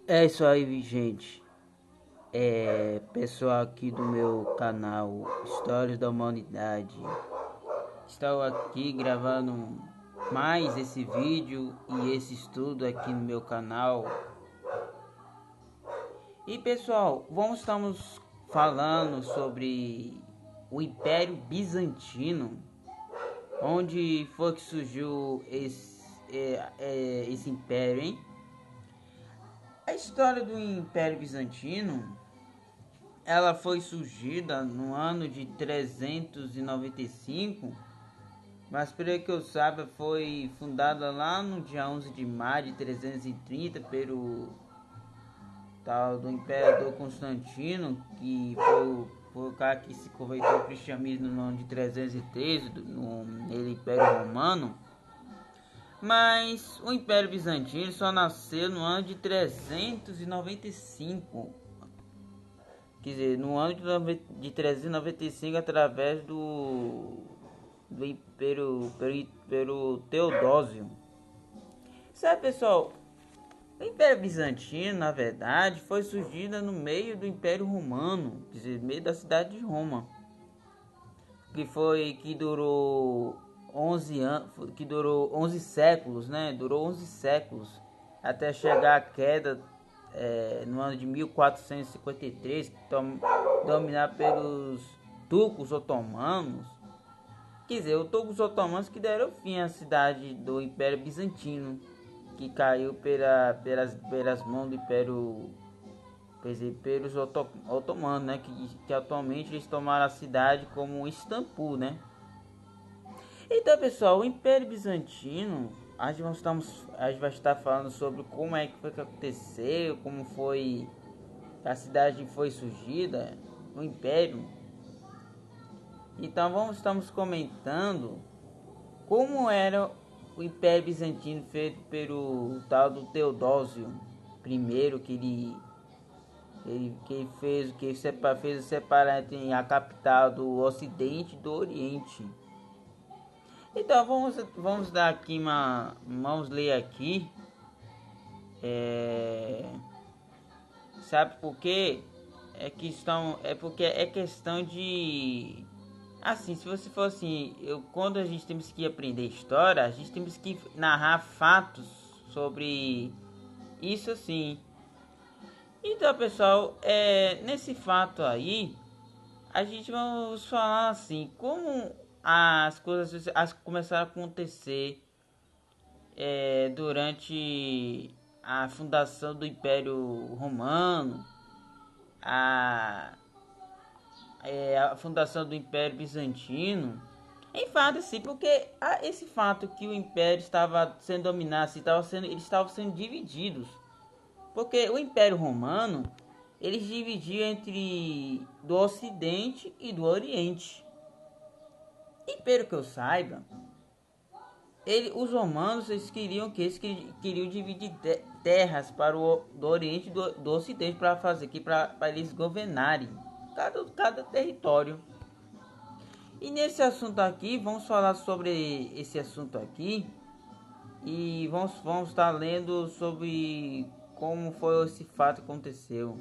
É isso aí, gente. Pessoal aqui do meu canal Histórias da Humanidade. Estou aqui gravando mais esse vídeo e esse estudo aqui no meu canal. E pessoal, estamos falando sobre o Império Bizantino, onde foi que surgiu esse império, hein? A história do Império Bizantino, ela foi surgida no ano de 395, mas pelo que eu saiba foi fundada lá no dia 11 de maio de 330 pelo tal do Imperador Constantino, que foi o cara que se converteu ao cristianismo no ano de 313 no Império Romano. Mas o Império Bizantino só nasceu no ano de 395. Quer dizer, no ano de 395, através do Império Teodósio. Sabe, pessoal, o Império Bizantino, na verdade, foi surgido no meio do Império Romano, quer dizer, no meio da cidade de Roma, que durou 11 anos, que durou 11 séculos, né? Durou 11 séculos até chegar à queda no ano de 1453, dominado pelos turcos otomanos. Quer dizer, os turcos otomanos que deram fim à cidade do Império Bizantino, que caiu pelas mãos do Império, quer dizer, pelos otomanos, né? Que atualmente eles tomaram a cidade como Istambul, né? Então, pessoal, o Império Bizantino, a gente vai estar falando sobre como é que foi que aconteceu, como foi a cidade foi surgida, o Império. Então, estamos comentando como era o Império Bizantino feito pelo tal do Teodósio I, que fez separar entre a capital do Ocidente e do Oriente. Então vamos dar aqui vamos ler aqui. Sabe por quê? É porque é questão de, assim, se você for assim, quando a gente temos que aprender história, a gente temos que narrar fatos sobre isso, assim. Então, pessoal, nesse fato aí, a gente vamos falar assim, como as coisas começaram a acontecer durante a fundação do Império Romano, a, a fundação do Império Bizantino. Em fato, sim, porque esse fato que o Império estava sendo dominado, eles estavam sendo divididos. Porque o Império Romano, eles dividiam entre do Ocidente e do Oriente. E pelo que eu saiba, os romanos eles queriam dividir terras para do Oriente e do Ocidente para fazer aqui para eles governarem cada território. E nesse assunto aqui, vamos falar sobre esse assunto aqui e vamos estar lendo sobre como foi esse fato que aconteceu.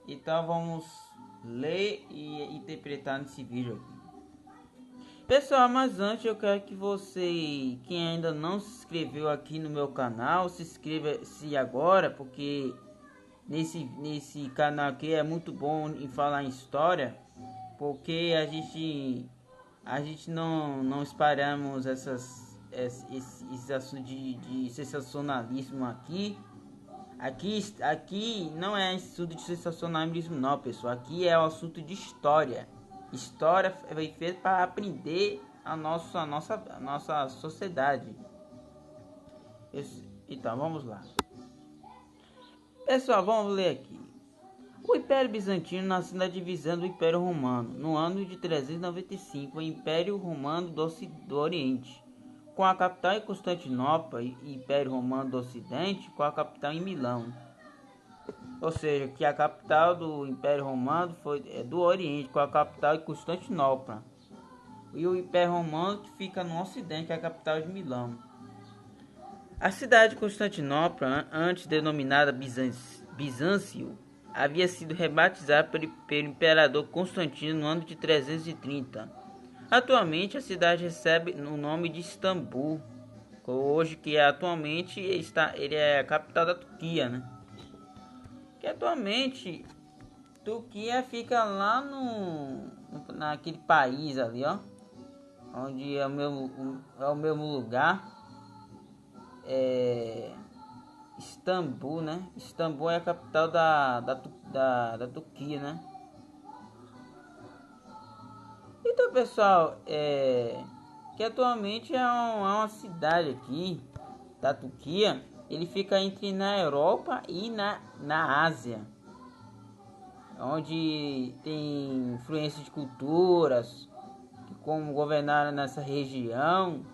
Então vamos ler e interpretar nesse vídeo aqui. Pessoal, mas antes eu quero que você, quem ainda não se inscreveu aqui no meu canal, se inscreva-se agora, porque nesse canal aqui é muito bom em falar em história, porque a gente não espalhamos esses assuntos de sensacionalismo aqui. Aqui não é estudo de sensacionalismo não, pessoal. Aqui é um assunto de história. História foi feita para aprender a nossa sociedade. Então, vamos lá. Pessoal, vamos ler aqui. O Império Bizantino nasceu na divisão do Império Romano, no ano de 395, o Império Romano do Oriente, com a capital em Constantinopla, e Império Romano do Ocidente, com a capital em Milão. Ou seja, que a capital do Império Romano foi do Oriente, com a capital em Constantinopla. E o Império Romano que fica no Ocidente, que é a capital de Milão. A cidade de Constantinopla, antes denominada Bizâncio, havia sido rebatizada pelo imperador Constantino no ano de 330. Atualmente a cidade recebe o nome de Istambul, hoje que atualmente ele é a capital da Turquia, né? Que atualmente Turquia fica lá naquele país ali, ó, onde é o mesmo lugar. Istambul, né? Istambul é a capital da Turquia, né? Então, pessoal, que atualmente é uma cidade aqui da Turquia. Ele fica entre na Europa e na Ásia, onde tem influência de culturas, como governaram nessa região,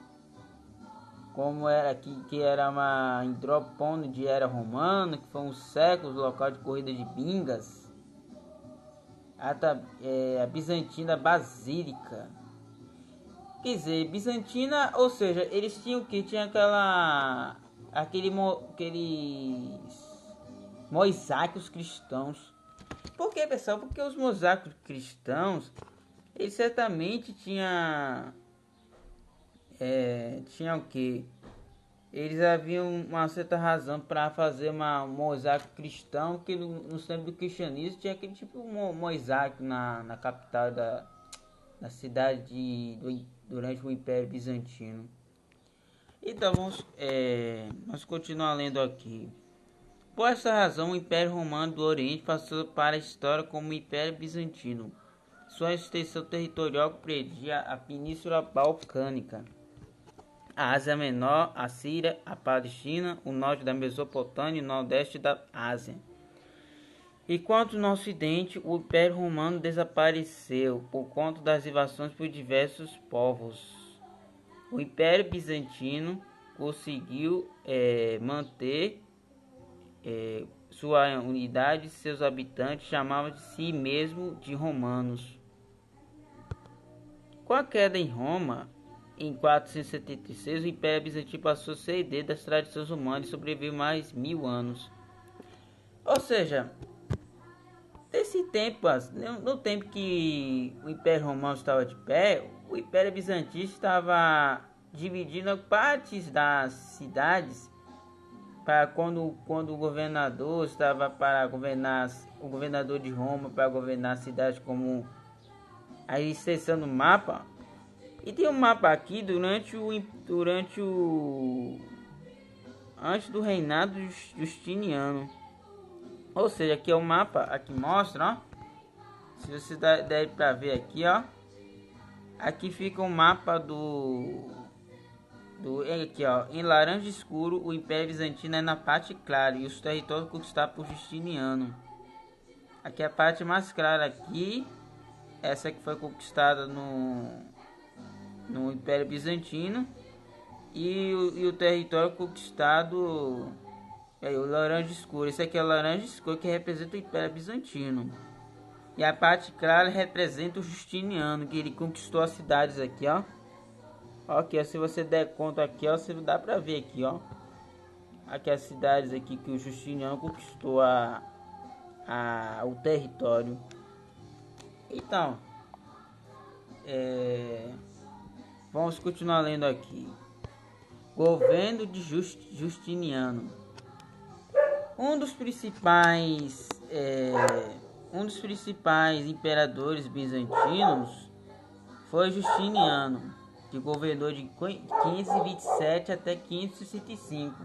como era que era uma hidropônio de era romana, que foi um século local de corrida de bingas, a bizantina basílica, quer dizer, bizantina, ou seja, eles tinham aqueles mosaicos cristãos. Por que, pessoal? Porque os mosaicos cristãos, eles certamente tinham o que? Eles haviam uma certa razão para fazer um mosaico cristão, que no tempo do cristianismo tinha aquele tipo de mosaico na capital da cidade durante o Império Bizantino. Então vamos continuar lendo aqui. Por essa razão, o Império Romano do Oriente passou para a história como o Império Bizantino. Sua extensão territorial compreendia a Península Balcânica, a Ásia Menor, a Síria, a Palestina, o norte da Mesopotâmia e o nordeste da Ásia. Enquanto no Ocidente, o Império Romano desapareceu por conta das invasões por diversos povos. O Império Bizantino conseguiu manter sua unidade e seus habitantes chamavam de si mesmo de romanos. Com a queda em Roma, em 476, o Império Bizantino passou a ser herdeiro das tradições romanas e sobreviveu mais 1000 anos. Ou seja, nesse tempo, no tempo que o Império Romano estava de pé, o Império Bizantino estava dividindo partes das cidades para quando o governador estava para governar, o governador de Roma para governar a cidade, como a extensão do mapa. E tem um mapa aqui antes do reinado Justiniano. Ou seja, aqui é o mapa, aqui mostra, ó. Se você der para ver aqui, ó. Aqui fica o mapa aqui, ó, em laranja escuro, o Império Bizantino é na parte clara e os territórios conquistados por Justiniano. Aqui é a parte mais clara aqui, essa que foi conquistada no Império Bizantino, e o território conquistado o laranja escuro. Esse aqui é o laranja escuro, que representa o Império Bizantino, e a parte clara representa o Justiniano, que ele conquistou as cidades aqui, ó. Aqui, se você der conta aqui, ó, você dá pra ver aqui, ó. Aqui as cidades aqui que o Justiniano conquistou o território. Então, vamos continuar lendo aqui. Governo de Justiniano. Um dos principais imperadores bizantinos foi Justiniano, que governou de 527 até 565.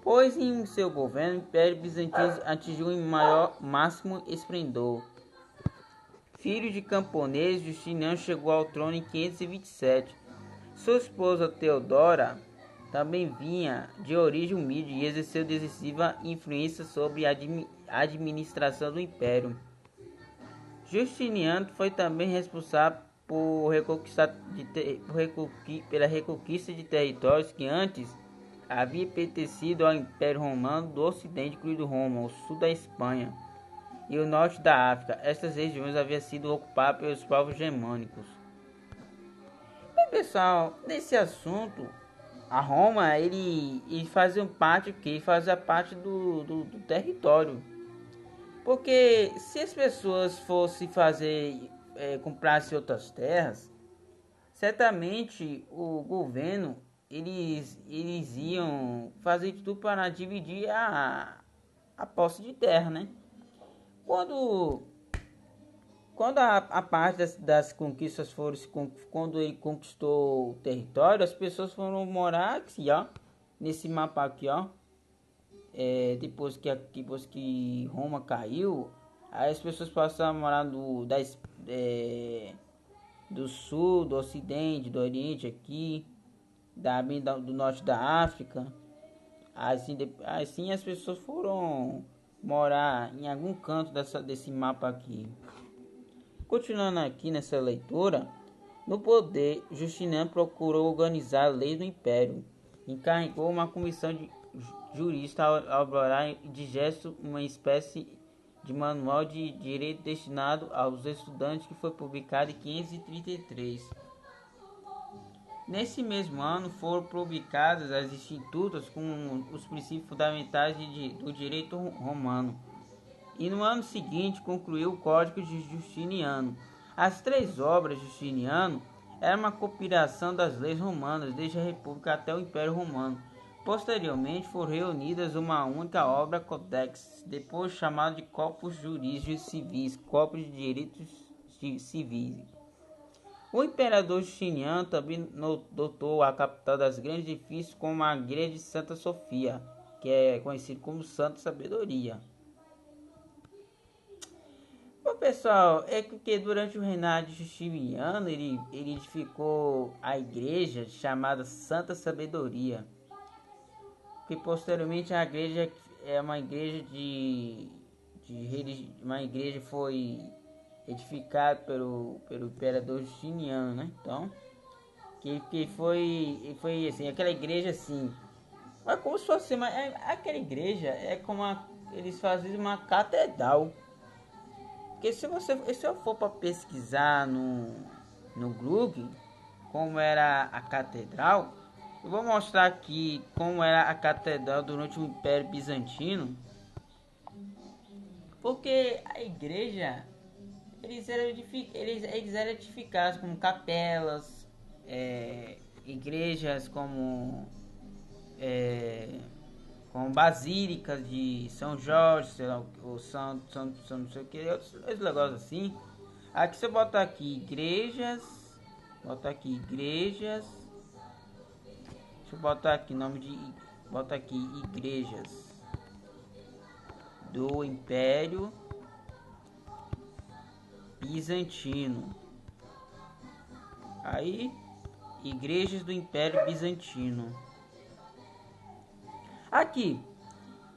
Pois em seu governo, o Império Bizantino atingiu em máximo esplendor. Filho de camponês, Justiniano chegou ao trono em 527. Sua esposa Teodora também vinha de origem humilde e exerceu decisiva influência sobre a administração do império. Justiniano foi também responsável pela reconquista de territórios que antes havia pertencido ao Império Romano do Ocidente, incluindo Roma, o sul da Espanha e o norte da África. Estas regiões haviam sido ocupadas pelos povos germânicos. Bem, pessoal, nesse assunto a Roma, ele fazia parte o quê? Fazia parte do território. Porque se as pessoas fossem comprasse outras terras, certamente o governo eles iam fazer tudo para dividir a posse de terra, né? Quando Quando a parte das conquistas quando ele conquistou o território, as pessoas foram morar aqui, ó, nesse mapa aqui, ó. Depois que Roma caiu, aí as pessoas passaram a morar do sul, do ocidente, do oriente aqui, do norte da África. Assim as pessoas foram morar em algum canto desse mapa aqui. Continuando aqui nessa leitura, no poder, Justiniano procurou organizar leis do império, encarregou uma comissão de juristas a elaborar de gesto uma espécie de manual de direito destinado aos estudantes que foi publicado em 533. Nesse mesmo ano foram publicadas as institutas com os princípios fundamentais do direito romano. E no ano seguinte concluiu o Código de Justiniano. As três obras de Justiniano eram uma compilação das leis romanas desde a República até o Império Romano. Posteriormente foram reunidas uma única obra Codex, depois chamado de Corpus Juris Civis, Corpus de Direitos Civis. O imperador Justiniano também dotou a capital das grandes edifícios como a Igreja de Santa Sofia, que é conhecido como Santa Sabedoria. Bom, pessoal, é que durante o reinado de Justiniano ele edificou a igreja chamada Santa Sabedoria, que posteriormente a igreja é uma igreja uma igreja foi edificada pelo imperador Justiniano, né? Então, que foi assim, aquela igreja assim, é como se fosse aquela igreja é como eles faziam uma catedral. Porque se eu for para pesquisar no Google como era a catedral, eu vou mostrar aqui como era a catedral durante o Império Bizantino. Porque a igreja, eles eram edificados como capelas, igrejas como basílicas de São Jorge, sei lá, ou São não sei o que, outros negócios assim. Aqui você bota aqui igrejas, deixa eu botar aqui bota aqui igrejas do Império Bizantino. Aí, igrejas do Império Bizantino. Aqui,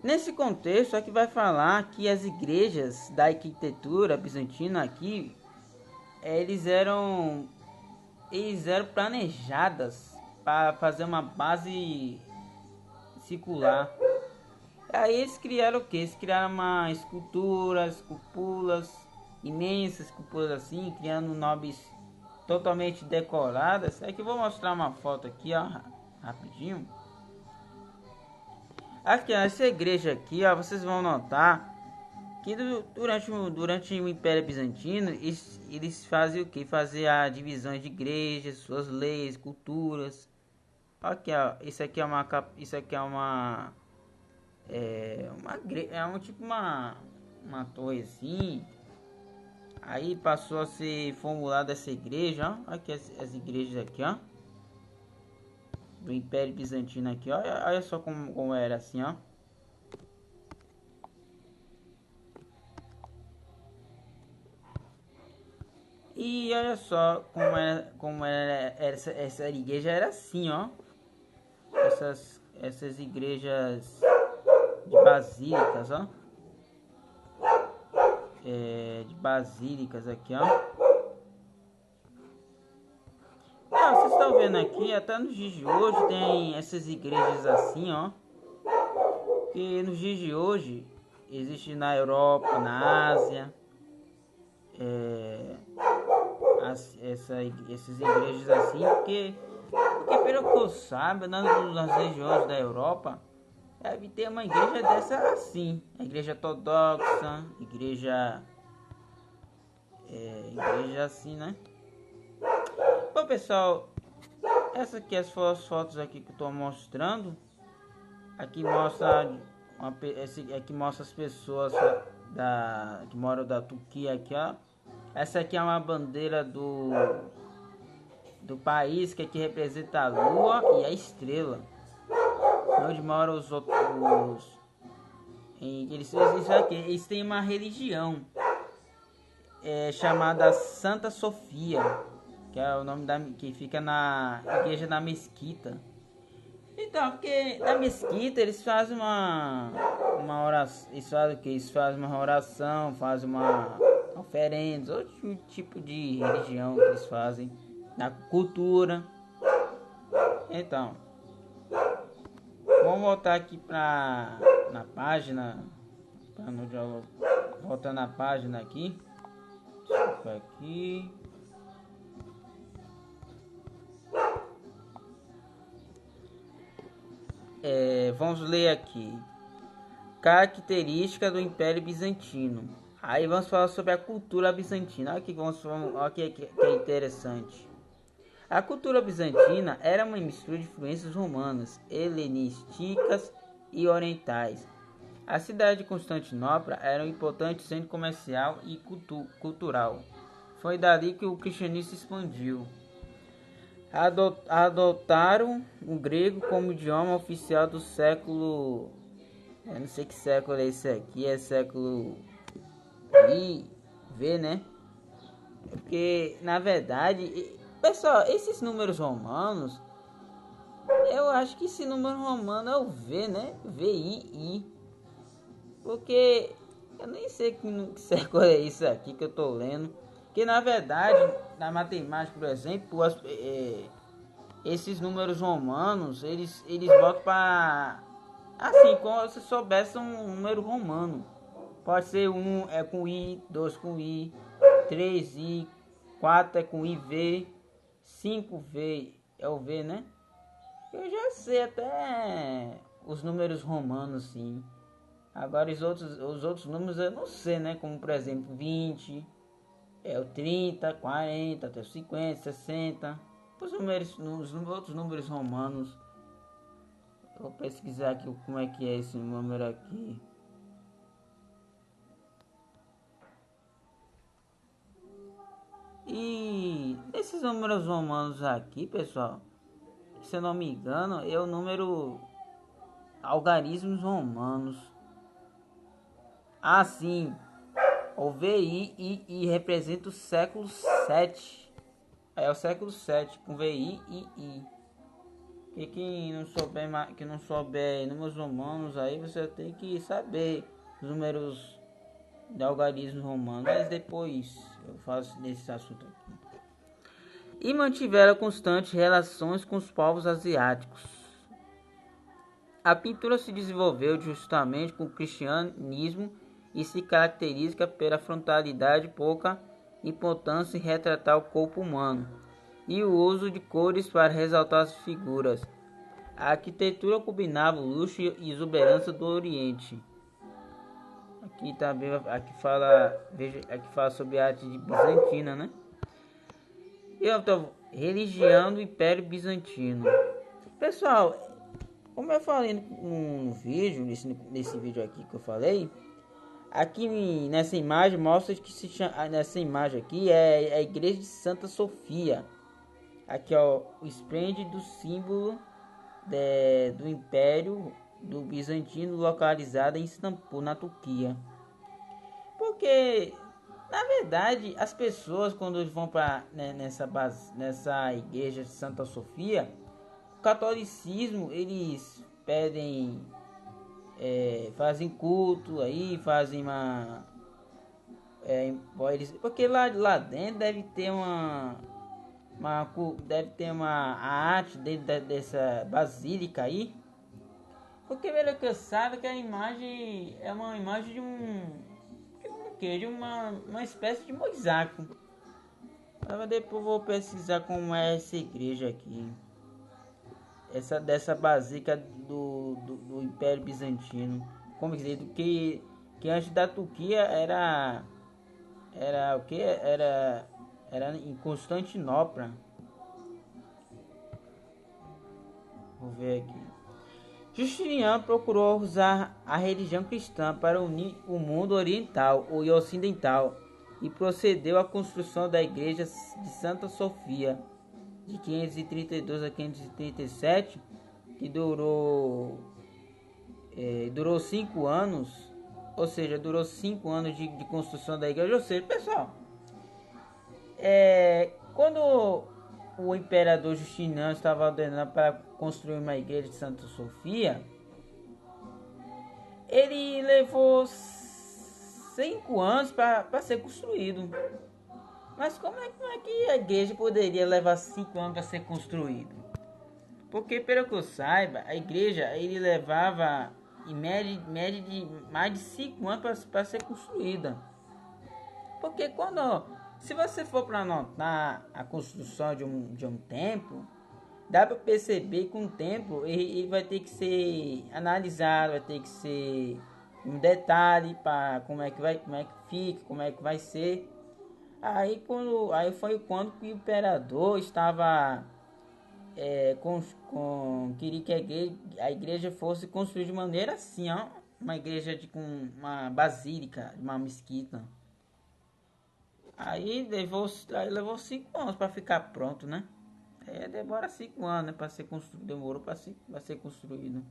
nesse contexto, aqui vai falar que as igrejas da arquitetura bizantina aqui, eles eram planejadas para fazer uma base circular. Aí eles criaram o que? Eles criaram cúpulas imensas, cúpulas assim, criando nobres totalmente decoradas. Aqui eu vou mostrar uma foto aqui, ó, rapidinho. Aqui, essa igreja aqui, ó, vocês vão notar que durante o Império Bizantino eles faziam o que? Faziam a divisão de igrejas, suas leis, culturas. Aqui, ó, isso aqui é uma torre assim. Aí passou a ser formulada essa igreja, ó. Aqui as igrejas aqui, ó, do Império Bizantino aqui, ó. Olha só como era assim, ó. E olha só como era essa igreja era assim, ó. Essas igrejas de basílicas, ó. De basílicas aqui, ó. Vocês estão vendo aqui, até nos dias de hoje tem essas igrejas assim, ó. Que nos dias de hoje existe na Europa, na Ásia, essas igrejas assim, porque pelo que eu saiba, nas regiões da Europa, deve ter uma igreja dessa assim. A igreja ortodoxa, igreja assim, né? Bom, pessoal, essa aqui foram as fotos aqui que eu tô mostrando. Aqui mostra aqui mostra as pessoas que moram da Turquia aqui, ó. Essa aqui é uma bandeira do país que aqui representa a lua e a estrela. Onde moram os outros. Eles têm uma religião chamada Santa Sofia, que é o nome que fica na igreja da mesquita. Então, porque na mesquita eles fazem uma oração, eles fazem o que? Eles fazem uma oração, fazem uma oferenda, outro tipo de religião que eles fazem na cultura. Então, vamos voltar aqui na página, voltar na página aqui. Aqui. Vamos ler aqui. Característica do Império Bizantino. Aí vamos falar sobre a cultura bizantina. Olha que é interessante. A cultura bizantina era uma mistura de influências romanas, helenísticas e orientais. A cidade de Constantinopla era um importante centro comercial e cultural. Foi dali que o cristianismo se expandiu. Adotaram o grego como idioma oficial do século... Eu não sei que século é esse aqui, é século V, né? Porque, na verdade, pessoal, esses números romanos, eu acho que esse número romano é o V, né? VII. Porque eu nem sei que século é isso aqui que eu tô lendo. Que na verdade, na matemática, por exemplo, esses números romanos, eles botam para assim, como se soubesse um número romano. Pode ser 1 é com I, 2 com I, 3I, 4 é com IV, 5V é o V, né? Eu já sei até os números romanos, sim. Agora os outros números eu não sei, né? Como por exemplo 20, o 30, 40, até 50, 60. Os outros números romanos. Vou pesquisar aqui como é que é esse número aqui. E esses números romanos aqui, pessoal, se eu não me engano, é o número algarismos romanos. Assim, o VI representa o século 7. É o século 7 com VI e I. E quem não souber números romanos, aí você tem que saber os números de algarismos romanos. Mas depois eu faço nesse assunto aqui. E mantiveram constantes relações com os povos asiáticos. A pintura se desenvolveu justamente com o cristianismo e se caracteriza pela frontalidade, pouca importância em retratar o corpo humano e o uso de cores para ressaltar as figuras. A arquitetura combinava o luxo e exuberância do Oriente. Aqui também aqui fala sobre a arte bizantina, né? E então, religião do Império Bizantino. Pessoal, como eu falei no vídeo, nesse vídeo aqui que eu falei, aqui nessa imagem mostra que nessa imagem aqui é a igreja de Santa Sofia. Aqui ó, o esplêndido símbolo do Império do Bizantino localizado em Istambul, na Turquia. Porque na verdade as pessoas quando vão para nessa igreja de Santa Sofia, o catolicismo eles pedem fazem culto aí, fazem porque lá dentro deve ter uma arte dentro dessa basílica aí, porque pelo que eu sabe que a imagem é uma imagem de uma espécie de mosaico. Mas depois vou pesquisar como é essa igreja aqui. dessa basílica do Império Bizantino. Como dizer, que antes da Turquia era o que? Era em Constantinopla. Vou ver aqui. Justiniano procurou usar a religião cristã para unir o mundo oriental e ocidental e procedeu à construção da igreja de Santa Sofia de 532 a 537, que durou 5 anos, ou seja, durou 5 anos de construção da igreja. Ou seja, pessoal, quando o imperador Justiniano estava ordenando para construir uma igreja de Santa Sofia, ele levou 5 anos para ser construído. Mas como é que a igreja poderia levar 5 anos para ser construída? Porque, pelo que eu saiba, a igreja ele levava em média de mais de 5 anos para ser construída. Porque se você for para anotar a construção de um templo, dá para perceber que um templo ele vai ter que ser analisado, vai ter que ser um detalhe para como é que fica, como é que vai ser. Aí foi quando o imperador estava queria que a igreja fosse construída de maneira assim, ó, uma igreja com uma basílica, uma mesquita. Aí levou 5 anos para ficar pronto, né? Demora 5 anos, né, para ser construído, demorou para ser construído.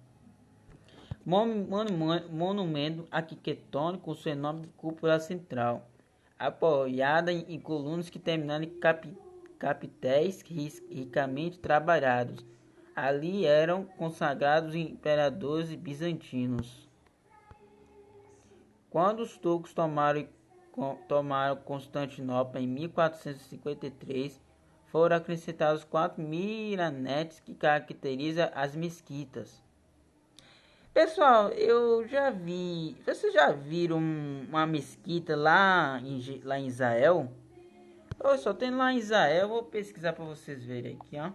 Monumento arquitetônico com seu enorme cúpula central, apoiada em colunas que terminaram em capitéis ricamente trabalhados. Ali eram consagrados imperadores bizantinos. Quando os turcos tomaram Constantinopla em 1453, foram acrescentados 4 minaretes que caracterizam as mesquitas. Pessoal, eu já vi. Vocês já viram uma mesquita lá em Israel? Eu só tem lá em Israel. Vou pesquisar para vocês verem aqui, ó.